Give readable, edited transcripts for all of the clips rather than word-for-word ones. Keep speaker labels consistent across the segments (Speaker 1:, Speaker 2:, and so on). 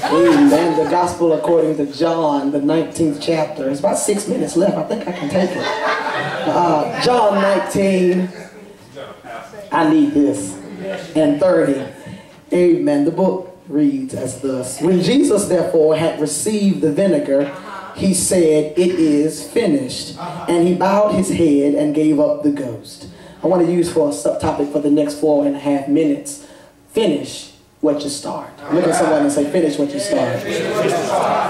Speaker 1: Amen. The gospel according to John, the 19th chapter. It's about 6 minutes left. I think I can take it. John 19. I need this. And 30. Amen. The book reads as thus. When Jesus therefore had received the vinegar, he said, "It is finished." And he bowed his head and gave up the ghost. I want to use for a subtopic for the next 4.5 minutes. Finish what you start. Look at someone and say, finish what you start.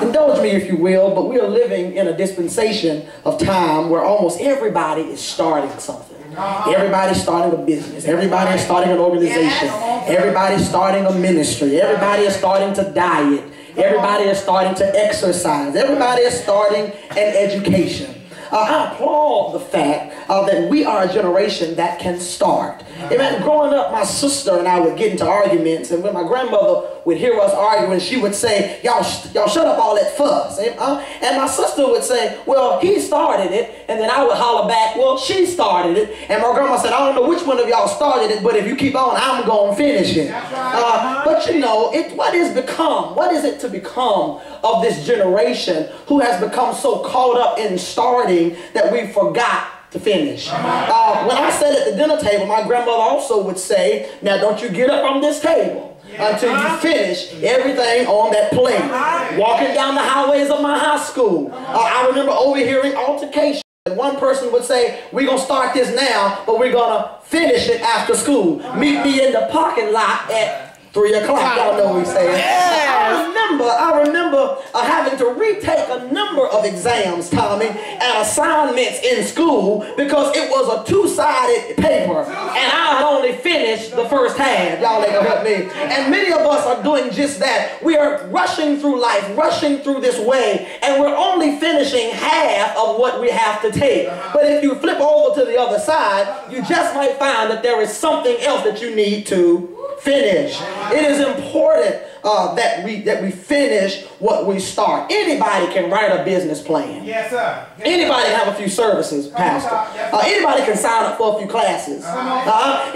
Speaker 1: Indulge me if you will, but we are living in a dispensation of time where almost everybody is starting something. Everybody's starting a business. Everybody is starting an organization. Everybody's starting a ministry. Everybody is starting to diet. Everybody is starting to exercise. Everybody is starting an education. I applaud the fact that we are a generation that can start. Amen. Growing up, my sister and I would get into arguments, and when my grandmother would hear us arguing, she would say, y'all shut up all that fuss. And my sister would say, well, he started it. And then I would holler back, well, she started it. And my grandma said, I don't know which one of y'all started it, but if you keep on, I'm going to finish it. But you know, what is it to become of this generation who has become so caught up in starting that we forgot to finish? When I sat at the dinner table, my grandmother also would say, now don't you get up from this table until you finish everything on that plate. Walking down the highways of my high school, I remember overhearing altercations. And one person would say, we're going to start this now, but we're going to finish it after school. Meet me in the parking lot at 3 o'clock. Y'all know what he's saying. I remember having to retake a number of exams, Tommy, and assignments in school because it was a two-sided paper, and I had only finished the first half. Y'all ain't gonna help me. And many of us are doing just that. We are rushing through life, rushing through this way, and we're only finishing half of what we have to take. But if you flip over to the other side, you just might find that there is something else that you need to finish. It is important that we finish what we start. Anybody can write a business plan. Yes, sir. Anybody can have a few services, Pastor. Anybody can sign up for a few classes.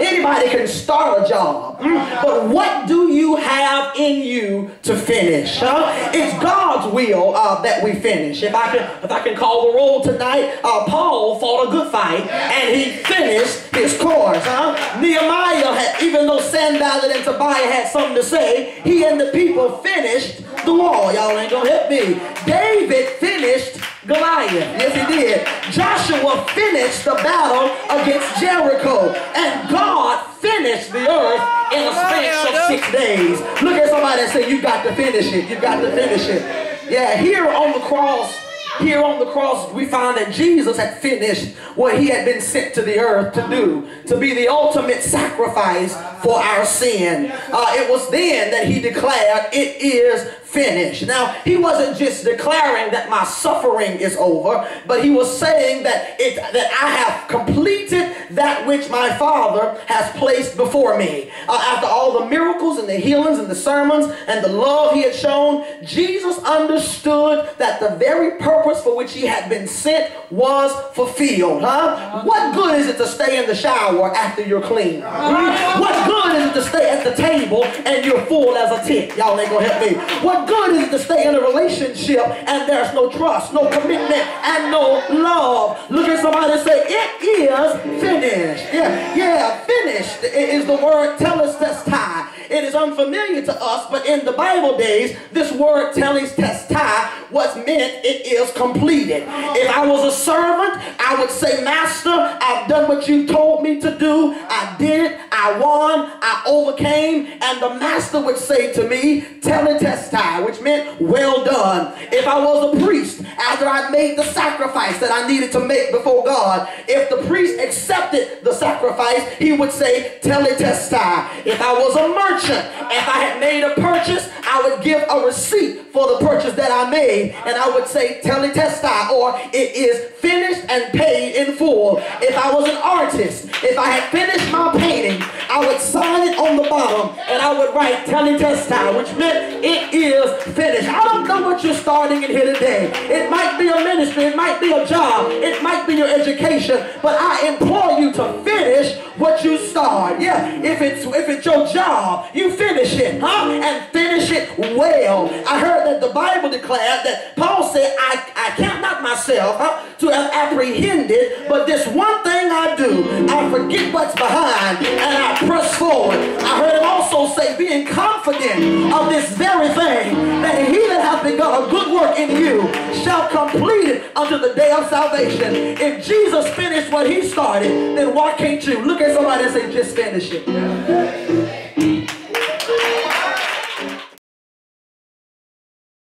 Speaker 1: Anybody can start a job. But what do you have in you to finish? It's God's will that we finish. If I can call the roll tonight, Paul fought a good fight and he finished his course. Nehemiah had, even though Sanballat and Tobiah had something to say, he and the people finished the wall. Y'all ain't gonna help me. David finished Goliath. Yes, he did. Joshua finished the battle against Jericho. And God finished the earth in a space of 6 days. Look at somebody and say, you got to finish it. You got to finish it. Yeah, here on the cross, we find that Jesus had finished what he had been sent to the earth to do, to be the ultimate sacrifice for our sin. It was then that he declared, it is finished. Now, he wasn't just declaring that my suffering is over, but he was saying that I have completed that which my Father has placed before me. After all the miracles and the healings and the sermons and the love he had shown, Jesus understood that the very purpose for which he had been sent was fulfilled. What good is it to stay in the shower after you're clean? What good is it to stay at the table and you're full as a tick? Y'all ain't gonna help me. What good is it to stay in a relationship and there's no trust, no commitment, and no love? Look at somebody and say, it is finished. Yeah, finished is the word telestai. It is unfamiliar to us, but in the Bible days, this word telestai was meant it is completed. If I was a servant, I would say, Master, I've done what you told me to do. I did it. I won. I overcame. And the master would say to me, teletestai, which meant well done. If I was a priest, after I made the sacrifice that I needed to make before God, if the priest accepted the sacrifice, he would say teletestai. If I was a merchant, if I had made a purchase, I would give a receipt for the purchase that I made, and I would say teletestai, or it is finished and paid in full. If I was an artist, if I had finished my painting, I would sign it on the bottom and I would write teletestai, which meant it is finished. I don't know what you're starting in here today. It might be a ministry, it might be a job, it might be your education, but I implore you to finish what you start. Yeah, if it's your job, you finish it, huh? And finish it well. I heard that the Bible declared that Paul said, I count not myself to have apprehended, but this one thing I do, I forget what's behind and I press forward. I heard him also say, being confident of this very thing, that he that hath begun a good work in you shall complete it unto the day of salvation. If Jesus finished what he started, then why can't you? Look at somebody and say, just finish it.